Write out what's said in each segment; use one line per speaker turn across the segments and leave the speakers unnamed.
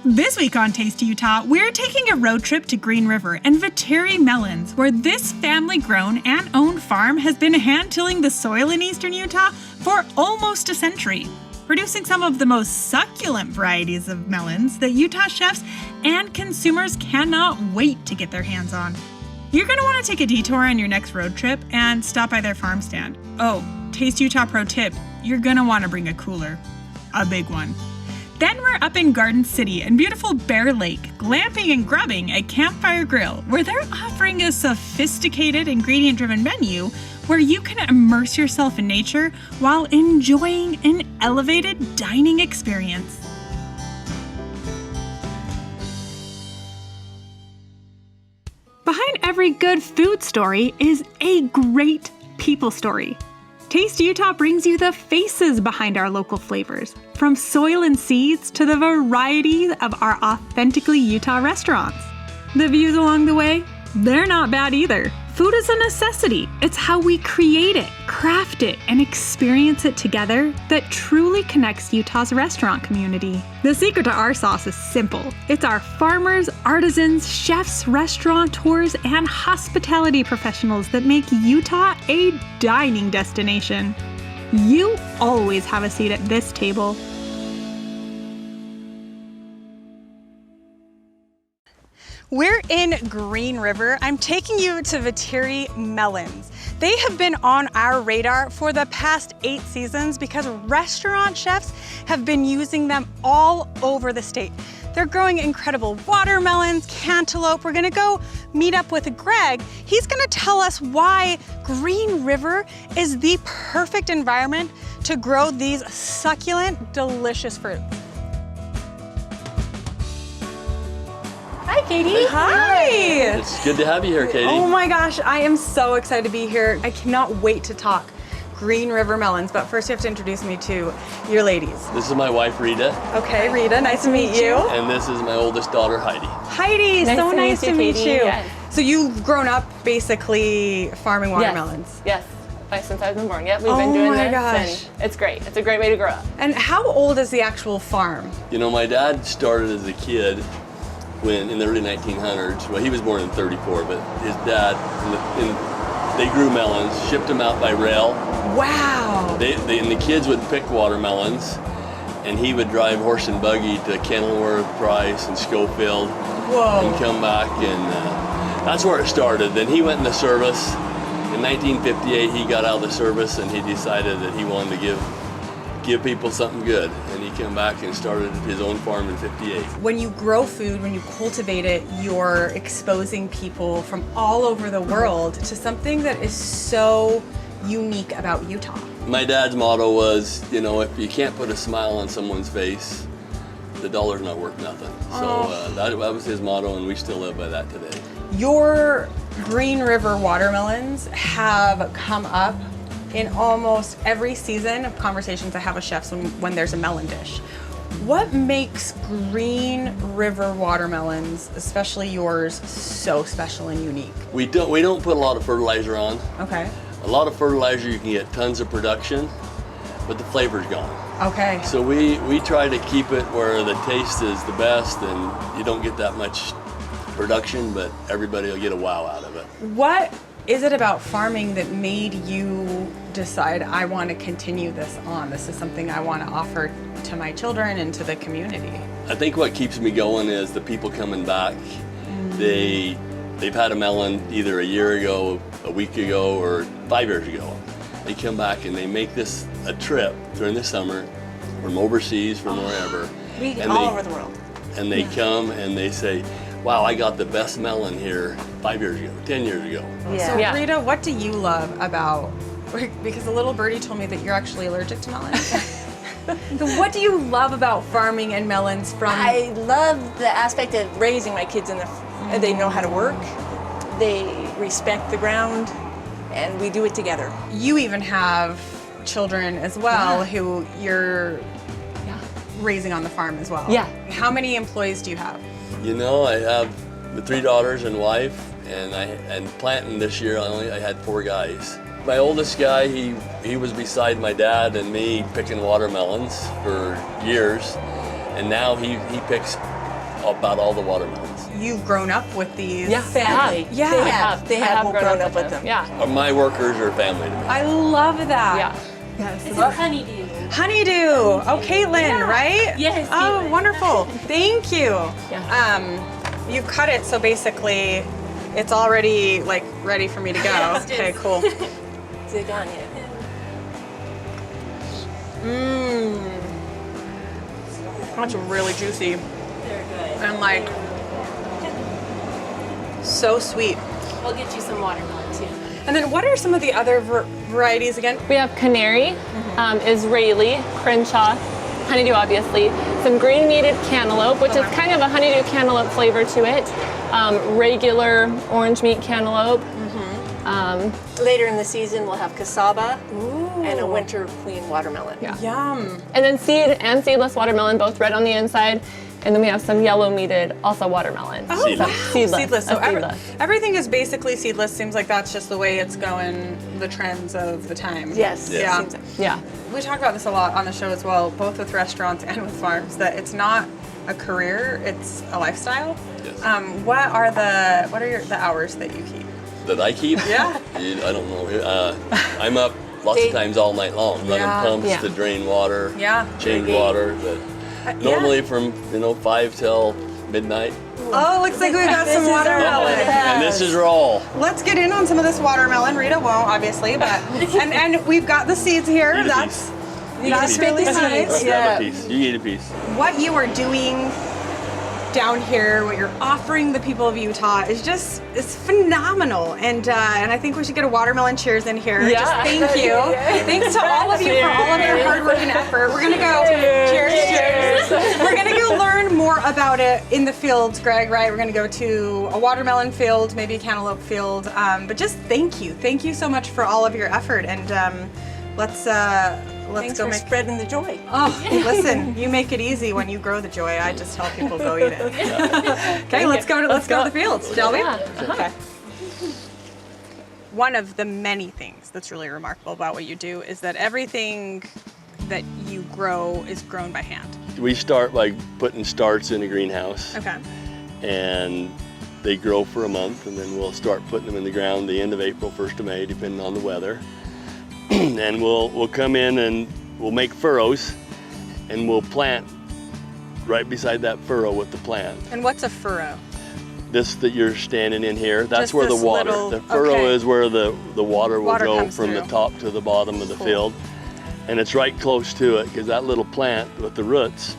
This week on Taste Utah, we're taking a road trip to Green River and Vetere Melons, where this family-grown and owned farm has been hand-tilling the soil in eastern Utah for almost a century, producing some of the most succulent varieties of melons that Utah chefs and consumers cannot wait to get their hands on. You're going to want to take a detour on your next road trip and stop by their farm stand. Oh, Taste Utah pro tip, you're going to want to bring a cooler. A big one. Then we're up in Garden City in beautiful Bear Lake, glamping and grubbing at Campfire Grill, where they're offering a sophisticated ingredient-driven menu where you can immerse yourself in nature while enjoying an elevated dining experience. Behind every good food story is a great people story. Taste Utah brings you the faces behind our local flavors, from soil and seeds to the variety of our authentically Utah restaurants. The views along the way, they're not bad either. Food is a necessity. It's how we create it, craft it, and experience it together that truly connects Utah's restaurant community. The secret to our sauce is simple. It's our farmers, artisans, chefs, restaurateurs, and hospitality professionals that make Utah a dining destination. You always have a seat at this table. We're in Green River. I'm taking you to Vetere Melons. They have been on our radar for the past 8 seasons because restaurant chefs have been using them all over the state. They're growing incredible watermelons, cantaloupe. We're gonna go meet up with Greg. He's gonna tell us why Green River is the perfect environment to grow these succulent, delicious fruits. Hi, Katy.
Hi. It's good to have you here, Katy.
Oh my gosh, I am so excited to be here. I cannot wait to talk Green River Melons, but first you have to introduce me to your ladies.
This is my wife, Rita.
Okay, Rita, nice to meet you.
And this is my oldest daughter, Heidi.
Heidi, so nice to meet you.
Yes.
So you've grown up basically farming watermelons.
Yes. Since I've been born. Yep, we've been doing this.
Gosh.
And it's great. It's a great way to grow up.
And how old is the actual farm?
You know, my dad started as a kid when in the early 1900s. Well, he was born in 34, but his dad, they grew melons, shipped them out by rail.
Wow.
And the kids would pick watermelons, and he would drive horse and buggy to Kenilworth, Price, and Schofield.
Whoa.
And come back, and that's where it started. Then he went into service. In 1958, he got out of the service, and he decided that he wanted to give people something good, and he came back and started his own farm in 58.
When you grow food, when you cultivate it, you're exposing people from all over the world to something that is so unique about Utah.
My dad's motto was, you know, if you can't put a smile on someone's face, the dollar's not worth nothing. So that was his motto, and we still live by that today.
Your Green River watermelons have come up in almost every season of conversations I have with chefs when there's a melon dish. What makes Green River watermelons, especially yours, so special and unique?
We don't put a lot of fertilizer on.
Okay.
A lot of fertilizer, you can get tons of production, but the flavor's gone.
Okay.
So we try to keep it where the taste is the best, and you don't get that much production, but everybody will get a wow out of it.
What is it about farming that made you decide, I want to continue this on? This is something I want to offer to my children and to the community.
I think what keeps me going is the people coming back. They've had a melon either a year ago, a week ago, or 5 years ago. They come back and they make this a trip during the summer from overseas, from wherever.
All over the world.
And they come and they say, wow, I got the best melon here 5 years ago, 10 years ago.
So Rita, what do you love about, because a little birdie told me that you're actually allergic to melons. So what do you love about farming and melons from?
I love the aspect of raising my kids they know how to work, they respect the ground, and we do it together.
You even have children as well who you're raising on the farm as well.
Yeah.
How many employees do you have?
You know, I have the 3 daughters and wife, and planting this year I had 4 guys. My oldest guy, he was beside my dad and me picking watermelons for years, and now he picks about all the watermelons.
You've grown up with these.
Yeah.
Family.
Yeah.
They have grown up with them.
Yeah.
My workers are family to me.
I love that.
Yeah.
Yes.
It's a honeydew.
Honeydew. Oh, Caitlin, right?
Yes,
Oh,
Caitlin.
wonderful. Thank you.
Yeah.
You cut it so basically it's already like ready for me to go.
Yes, it
Okay,
is.
cool.
Dig on it.
That's really juicy
They're good.
and like so sweet.
We'll get you some watermelon too.
And then what are some of the other varieties again?
We have canary, Israeli, Crenshaw, honeydew obviously, some green meated cantaloupe, which is kind of a honeydew cantaloupe flavor to it, regular orange meat cantaloupe.
Later in the season, we'll have cassava and a winter queen watermelon.
Yeah.
Yum.
And then seed and seedless watermelon, both red on the inside. And then we have some yellow meated, also watermelon.
Oh,
Seedless.
wow.
Seedless.
So
a seedless.
everything is basically seedless. Seems like that's just the way it's going, the trends of the time.
Yes.
Yeah.
Seems like-
Yeah.
We talk about this a lot on the show as well, both with restaurants and with farms, that it's not a career, it's a lifestyle.
Yes.
What are the hours that you keep?
That I keep?
Yeah.
I don't know. I'm up lots of times all night long, running
Yeah.
pumps
Yeah.
to drain water,
Yeah.
change
Irrigate.
water. But normally from 5 till midnight.
Oh, looks like we got some watermelon.
And this is raw.
Let's get in on some of this watermelon. Rita won't, obviously, but and we've got the seeds here.
Eat a
That's
piece.
that's really nice.
Grab a piece. You eat a piece.
What you are doing down here, what you're offering the people of Utah is it's phenomenal. And I think we should get a watermelon cheers in here.
Yeah.
Just thank you. Thanks to all of you for all of your hard work and effort. We're gonna go cheers. We're gonna go learn more about it in the fields, Greg, right? We're gonna go to a watermelon field, maybe a cantaloupe field. But just thank you. Thank you so much for all of your effort. And let's
Thanks
go
for
make
spreading the joy.
Oh, listen, you make it easy when you grow the joy. I just tell people go eat it. Okay, let's go to the fields, shall we?
Yeah.
Okay. One of the many things that's really remarkable about what you do is that everything that you grow is grown by hand.
We start by putting starts in a greenhouse,
Okay.
and they grow for a month, and then we'll start putting them in the ground the end of April, 1st of May, depending on the weather. And we'll come in and we'll make furrows, and we'll plant right beside that furrow with the plant.
And what's a furrow?
This that you're standing in here, that's
Just
where the
this
water,
little-
the furrow
okay.
is where the water will
Water
go
comes
from the
through.
top to the bottom of the
Cool.
field. And it's right close to it, because that little plant with the roots,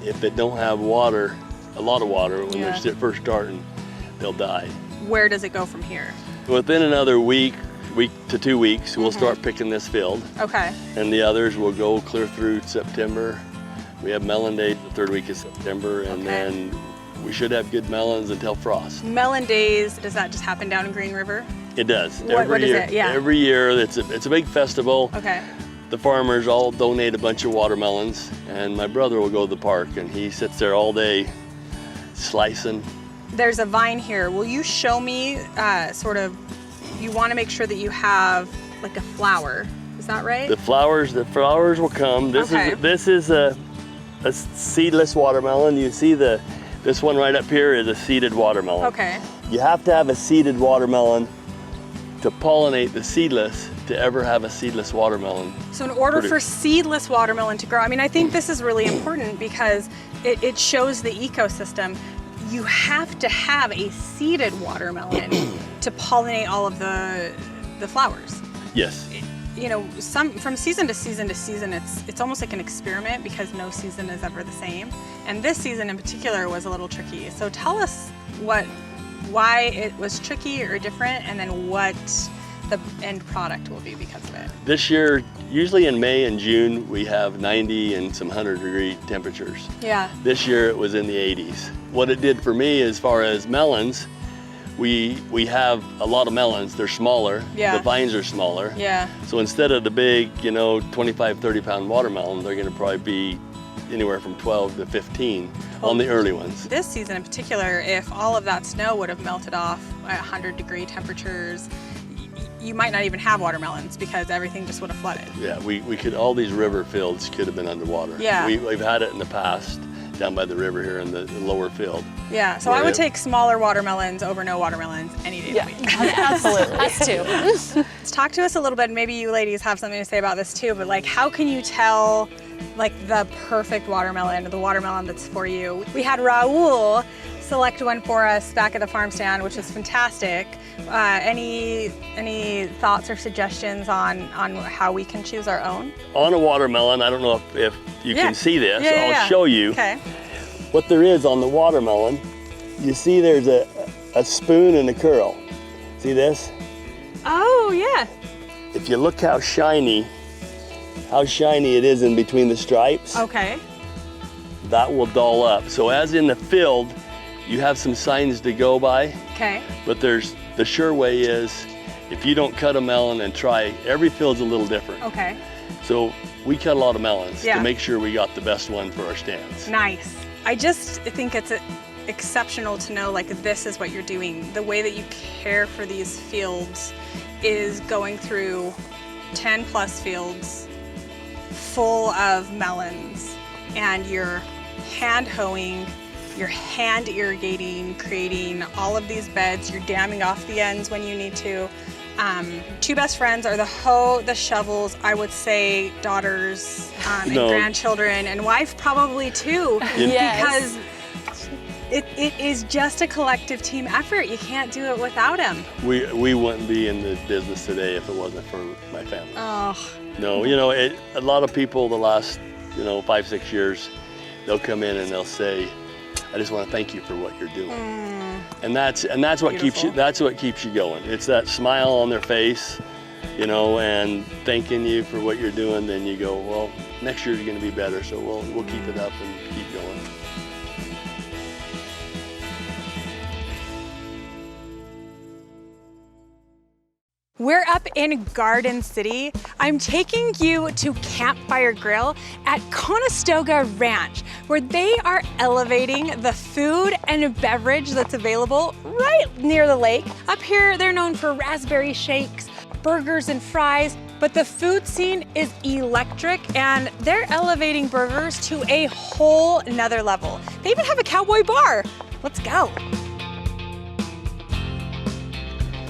if it don't have water, a lot of water, when
Yeah.
they're first starting, they'll die.
Where does it go from here?
Within another week to 2 weeks, we'll
Mm-hmm.
start picking this field,
Okay.
and the others will go clear through September. We have melon days the 3rd week of September, and
Okay.
then we should have good melons until frost.
Melon days, does that just happen down in Green River?
It does.
What is
year.
it? Yeah.
Every year, it's a big festival.
Okay.
The farmers all donate a bunch of watermelons, and my brother will go to the park, and he sits there all day slicing.
There's a vine here. Will you show me you want to make sure that you have like a flower. Is that right?
The flowers will come.
Okay.
This is a seedless watermelon. You see this one right up here is a seeded watermelon.
Okay.
You have to have a seeded watermelon to pollinate the seedless to ever have a seedless watermelon.
So in order
Produce.
for seedless watermelon to grow, I think this is really important because it shows the ecosystem. You have to have a seeded watermelon to pollinate all of the flowers.
Yes.
From season to season to season, it's almost like an experiment because no season is ever the same. And this season in particular was a little tricky. So tell us why it was tricky or different, and then what the end product will be because of it.
This year, usually in May and June, we have 90 and some 100-degree temperatures.
Yeah.
This year it was in the 80s. What it did for me as far as melons, we have a lot of melons. They're smaller.
Yeah.
The vines are smaller.
Yeah.
So instead of the big, 25, 30-pound watermelon, they're going to probably be anywhere from 12 to 15 on the early ones.
This season in particular, if all of that snow would have melted off at 100-degree temperatures, you might not even have watermelons because everything just would have flooded.
Yeah, we could, all these river fields could have been underwater.
Yeah.
We've had it in the past. down by the river here in the lower field.
Yeah, so I would take smaller watermelons over no watermelons any day of the week.
Absolutely.
Us too.
Talk to us a little bit, maybe you ladies have something to say about this too, but like how can you tell like the perfect watermelon or the watermelon that's for you? We had Raul select one for us back at the farm stand, which was fantastic. Any thoughts or suggestions on how we can choose our own?
On a watermelon, I don't know if you can see this, I'll show you.
Okay.
What there is on the watermelon. You see there's a spoon and a curl. See this?
Oh, yeah.
If you look how shiny it is in between the stripes,
Okay.
that will dull up. So as in the field, you have some signs to go by,
Okay.
but the sure way is if you don't cut a melon and try, every field's a little different.
Okay.
So we cut a lot of melons
Yeah.
to make sure we got the best one for our stands.
Nice. I just think it's exceptional to know like this is what you're doing. The way that you care for these fields is going through 10 plus fields full of melons, and you're hand hoeing, you're hand irrigating, creating all of these beds, you're damming off the ends when you need to. Two best friends are the hoe, the shovels, I would say daughters and
No.
grandchildren, and wife probably too.
Yes.
Because it is just a collective team effort. You can't do it without them.
We wouldn't be in the business today if it wasn't for my family.
Oh,
No, you know, a lot of people the last, 5-6 years, they'll come in and they'll say, I just want to thank you for what you're doing. And that's what keeps you going. It's that smile on their face, and thanking you for what you're doing. Then you go, well, next year's going to be better, so we'll keep it up and keep going.
we're up in Garden City. I'm taking you to Campfire Grill at Conestoga Ranch, where they are elevating the food and beverage that's available right near the lake. Up here, they're known for raspberry shakes, burgers and fries, but the food scene is electric and they're elevating burgers to a whole nother level. They even have a cowboy bar. Let's go.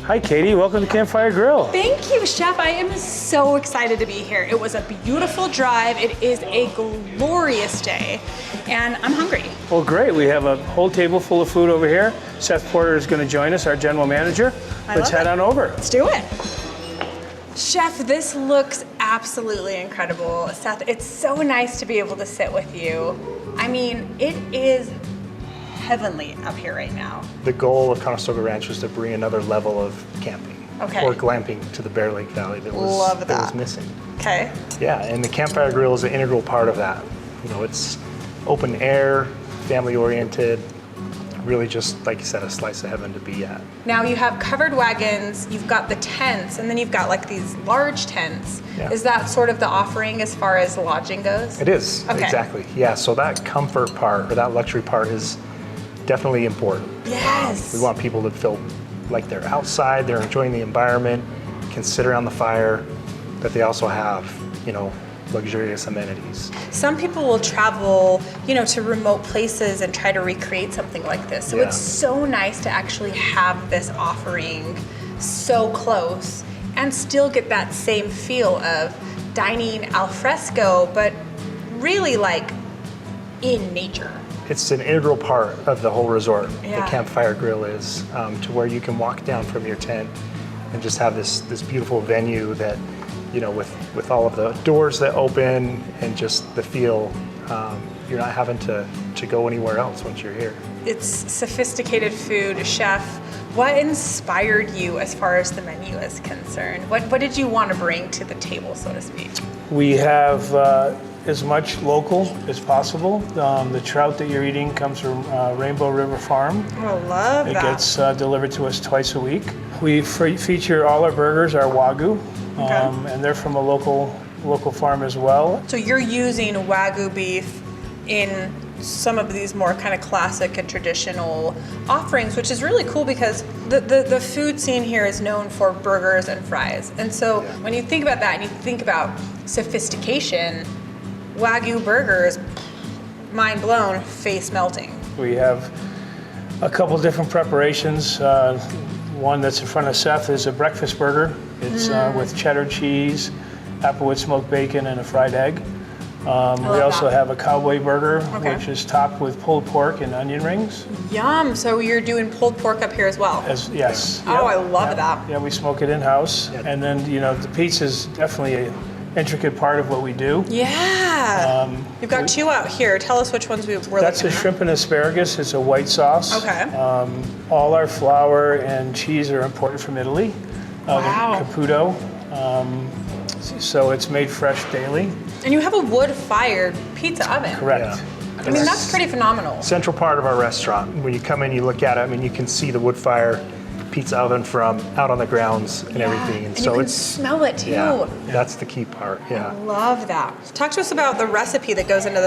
Hi, Katy. Welcome to Campfire Grill.
Thank you, Chef. I am so excited to be here. It was a beautiful drive. It is a glorious day, and I'm hungry.
Well, great. We have a whole table full of food over here. Seth Porter is going to join us, our general manager. Let's head on over.
Let's do it. Chef, this looks absolutely incredible. Seth, it's so nice to be able to sit with you. I mean, it is heavenly up here right now.
The goal of Conestoga Ranch was to bring another level of camping or glamping to the Bear Lake Valley that was missing.
Okay.
Yeah, and the Campfire Grill is an integral part of that. You know, it's open air, family oriented, really just, like you said, a slice of heaven to be at.
Now you have covered wagons, you've got the tents, and then you've got like these large tents.
Yeah.
Is that sort of the offering as far as lodging goes?
It is, exactly. Yeah, so that comfort part or that luxury part is definitely important.
Yes.
We want people to feel like they're outside, they're enjoying the environment, can sit around the fire, but they also have, you know, luxurious amenities.
Some people will travel, you know, to remote places and try to recreate something like this. So it's so nice to actually have this offering so close and still get that same feel of dining al fresco, but really like in nature.
It's an integral part of the whole resort.
Yeah.
The Campfire Grill is to where you can walk down from your tent and just have this beautiful venue that, you know, with all of the doors that open and just the feel, you're not having to go anywhere else once you're here.
It's sophisticated food. Chef, what inspired you as far as the menu is concerned? What did you want to bring to the table, so to speak?
We have as much local as possible. The trout that you're eating comes from Rainbow River Farm.
I love
It
that.
gets delivered to us twice a week. We feature all our burgers are Wagyu, and they're from a local farm as well.
So you're using Wagyu beef in some of these more kind of classic and traditional offerings, which is really cool because the food scene here is known for burgers and fries. And so when you think about that and you think about sophistication, Wagyu burgers, mind blown, face melting.
We have a couple different preparations. One that's in front of Seth is a breakfast burger. It's with cheddar cheese, applewood smoked bacon, and a fried egg. We also have a cowboy burger, which is topped with pulled pork and onion rings.
Yum! So you're doing pulled pork up here as well?
Yes.
Oh, I love that.
Yeah, we smoke it in-house. And then, the pizza is definitely an intricate part of what we do.
Yeah. You've got two out here. Tell us which ones we're looking at.
That's a shrimp and asparagus. It's a white sauce.
Okay.
All our flour and cheese are imported from Italy.
Wow.
Caputo. So it's made fresh daily.
And you have a wood-fired pizza oven.
Correct.
Yeah.
I mean, that's pretty phenomenal.
Central part of our restaurant. When you come in, you look at it. I mean, you can see the wood fire pizza oven from out on the grounds and everything.
And so you can smell it too.
Yeah, that's the key part. Yeah.
Love that. Talk to us about the recipe that goes into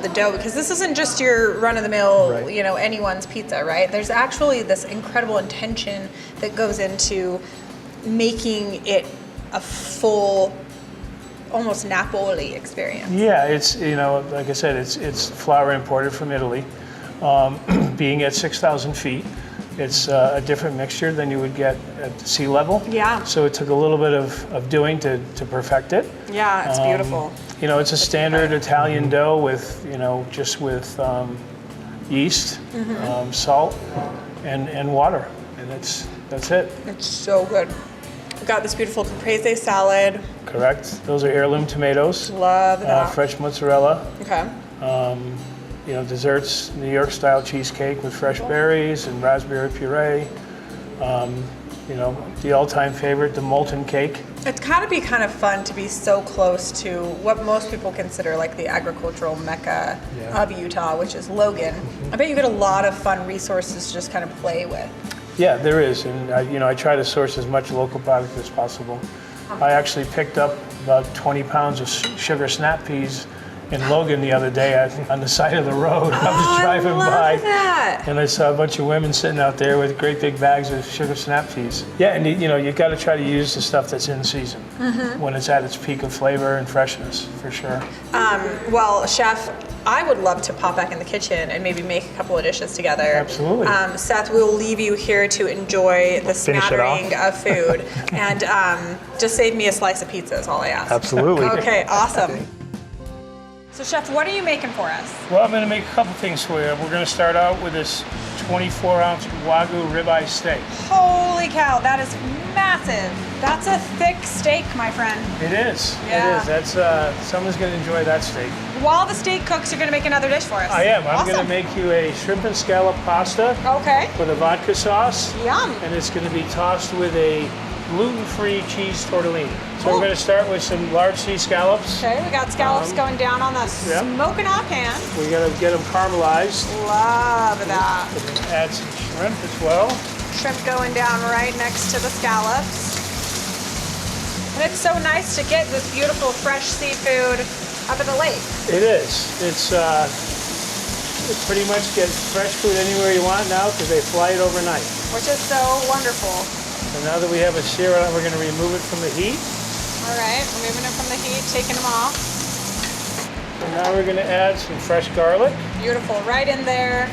the dough, because this isn't just your run-of-the-mill, anyone's pizza, right? There's actually this incredible intention that goes into making it a full, almost Napoli experience.
Yeah, it's like I said, it's flour imported from Italy. Being at 6,000 feet, it's a different mixture than you would get at sea level.
Yeah.
So it took a little bit of doing to perfect it.
Yeah, it's beautiful.
It's a standard Italian dough with just with yeast, salt, and water, and that's it.
It's so good. We've got this beautiful caprese salad.
Correct. Those are heirloom tomatoes.
Love that.
Fresh mozzarella.
Okay.
Desserts, New York style cheesecake with fresh berries and raspberry puree. The all-time favorite, the molten cake.
It's gotta be kind of fun to be so close to what most people consider like the agricultural mecca of Utah, which is Logan. I bet you get a lot of fun resources to just kind of play with.
Yeah, there is, and I try to source as much local product as possible. I actually picked up about 20 pounds of sugar snap peas in Logan the other day on the side of the road. I was driving by, and I saw a bunch of women sitting out there with great big bags of sugar snap peas. Yeah, and you've got to try to use the stuff that's in season when it's at its peak of flavor and freshness, for sure.
Well, Chef, I would love to pop back in the kitchen and maybe make a couple of dishes together.
Absolutely.
Seth, we'll leave you here to enjoy the smattering of food, and just save me a slice of pizza is all I ask.
Absolutely.
Okay, awesome. So Chef, what are you making for us?
Well, I'm going to make a couple things for you. We're going to start out with this 24-ounce Wagyu ribeye steak.
Holy cow, that is massive. That's a thick steak, my friend.
It is.
Yeah.
It is. That's someone's going to enjoy that steak.
While the steak cooks, you're going to make another dish for us.
I am. I'm
Awesome.
going to make you a shrimp and scallop pasta
Okay.
with a vodka sauce.
Yum.
And it's going to be tossed with a gluten-free cheese tortellini. So we're going to start with some large sea scallops.
Okay, we got scallops going down on the smoking hot pan.
We're going to get them caramelized.
Love that.
We're going to add some shrimp as well.
Shrimp going down right next to the scallops. And it's so nice to get this beautiful fresh seafood up at the lake.
It is. It's pretty much get fresh food anywhere you want now because they fly it overnight.
Which is so wonderful.
So now that we have a sear on it, we're going to remove it from the heat.
All right, removing it from the heat, taking them off.
And now we're going to add some fresh garlic.
Beautiful, right in there.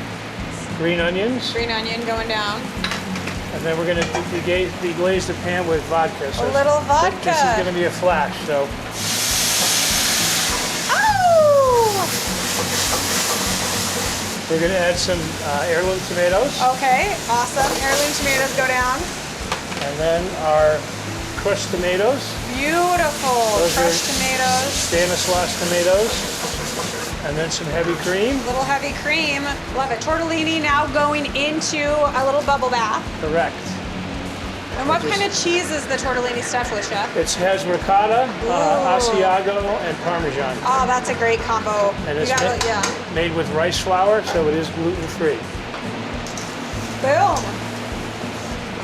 Green onions.
Green onion going down.
And then we're going to deglaze the pan with vodka. So
a little vodka.
This is going to be a flash, so.
Oh!
We're going to add some heirloom tomatoes.
Okay, awesome. Heirloom tomatoes go down.
And then our crushed tomatoes.
Beautiful.
Those
Crushed
are
tomatoes.
Stanislaus tomatoes. And then some heavy cream.
Little heavy cream. Love it. Tortellini now going into a little bubble bath.
Correct.
And what kind of cheese is the tortellini stuffed with, Chef?
It has ricotta, Asiago, and Parmesan.
Oh, that's a great combo.
And it's made with rice flour, so it is gluten-free.
Boom.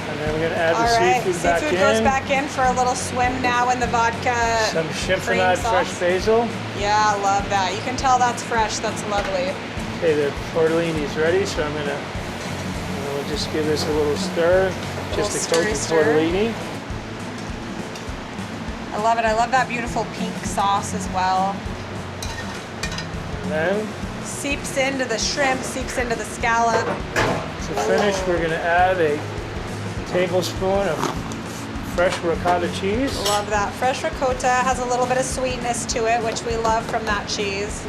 And then we're going to add
All
the
right,
seafood back in.
Seafood goes back in for a little swim now in the vodka.
Some
cream
chiffonade
sauce.
fresh basil.
Yeah, I love that. You can tell that's fresh. That's lovely.
Okay, the tortellini is ready, so I'm going to we'll just give this a little stir, just to coat the tortellini.
I love it. I love that beautiful pink sauce as well.
And then
seeps into the shrimp, seeps into the scallop.
To finish, we're going to add a tablespoon of fresh ricotta cheese.
Love that. Fresh ricotta has a little bit of sweetness to it, which we love from that cheese.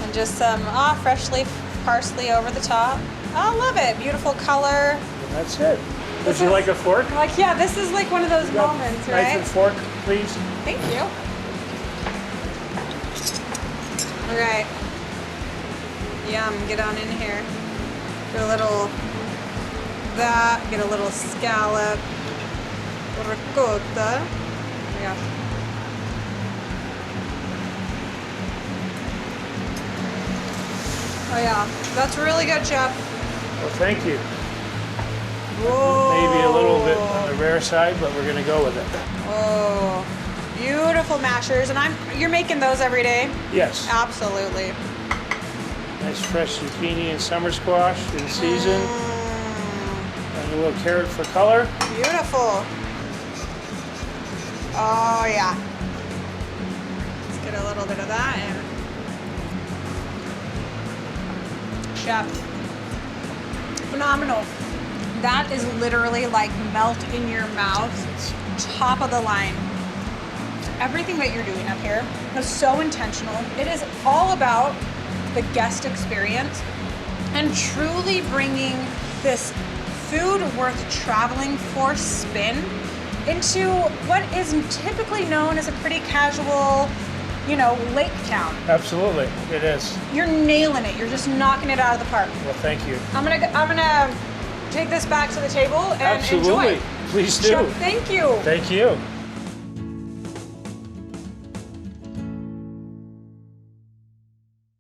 And just some fresh leaf parsley over the top. Oh, love it. Beautiful color.
And that's it. Would you like a fork?
Like, yeah, this is like one of those moments,
Knife
right?
and fork, please.
Thank you. All right. Yum, get on in here. Get a little that, get a little scallop, ricotta. Oh my gosh. Oh yeah, that's really good, Chef.
Well, thank you.
Whoa.
Maybe a little bit on the rare side, but we're going to go with it.
Oh, beautiful mashers, and you're making those every day?
Yes.
Absolutely.
Nice fresh zucchini and summer squash in season. And a little carrot for color.
Beautiful. Oh yeah. Let's get a little bit of that in. Chef. Phenomenal. That is literally like melt in your mouth, top of the line. Everything that you're doing up here is so intentional. It is all about the guest experience and truly bringing this food worth traveling for spin into what is typically known as a pretty casual, lake town.
Absolutely, it is.
You're nailing it. You're just knocking it out of the park.
Well, thank you.
I'm gonna take this back to the table and
Absolutely.
enjoy.
Please do.
Chef, thank you.
Thank you.